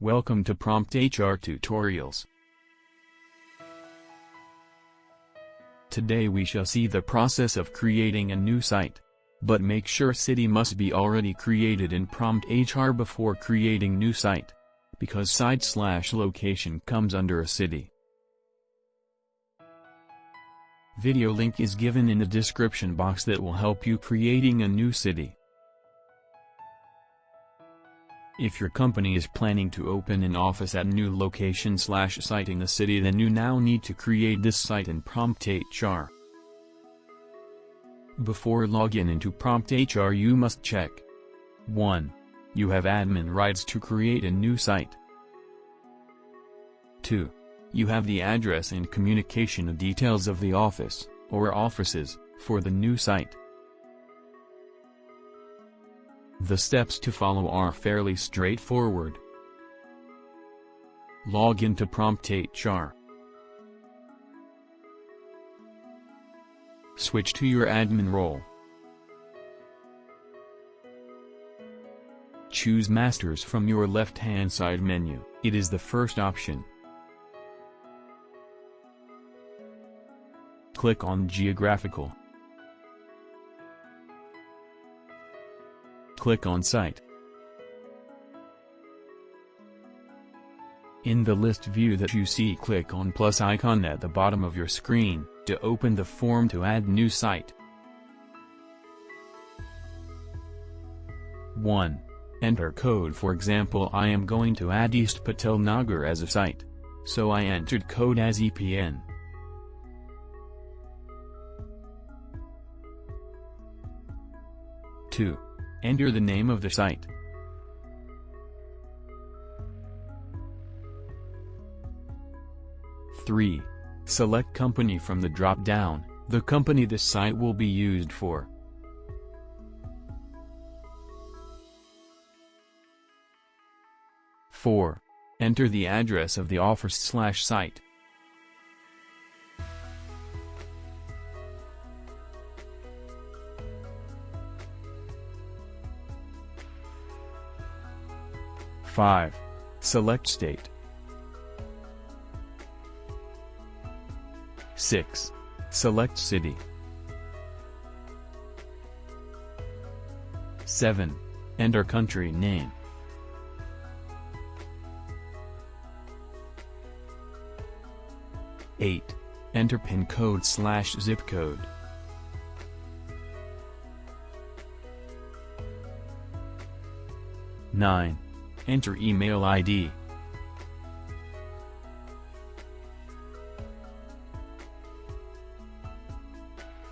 Welcome to PromptHR Tutorials. Today we shall see the process of creating a new site. But make sure city must be already created in PromptHR before creating new site, because site/location comes under a city. Video link is given in the description box that will help you creating a new city. If your company is planning to open an office at new location/site in the city, then you now need to create this site in PromptHR. Before login into PromptHR, you must check 1. You have admin rights to create a new site. 2. You have the address and communication details of the office, or offices, for the new site. The steps to follow are fairly straightforward. Log into PromptHR. Switch to your admin role. Choose Masters from your left-hand side menu. It is the first option. Click on Geographical. Click on Site. In the list view that you see, click on plus icon at the bottom of your screen to open the form to add new site. 1. Enter code. For example, I am going to add East Patel Nagar as a site, so I entered code as EPN. 2. Enter the name of the site. 3. Select company from the drop-down, the company this site will be used for. 4. Enter the address of the office/site. 5. Select state. 6. Select city. 7. Enter country name. 8. Enter PIN code/zip code. 9. Enter email ID.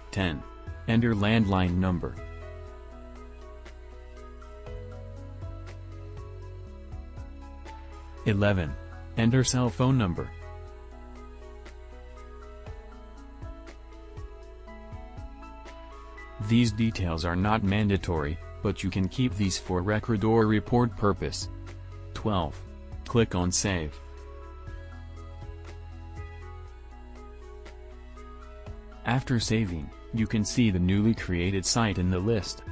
10. Enter landline number. 11. Enter cell phone number. 'These details are not mandatory, but you can keep these for record or report purpose. 12. Click on Save. After saving, you can see the newly created site in the list.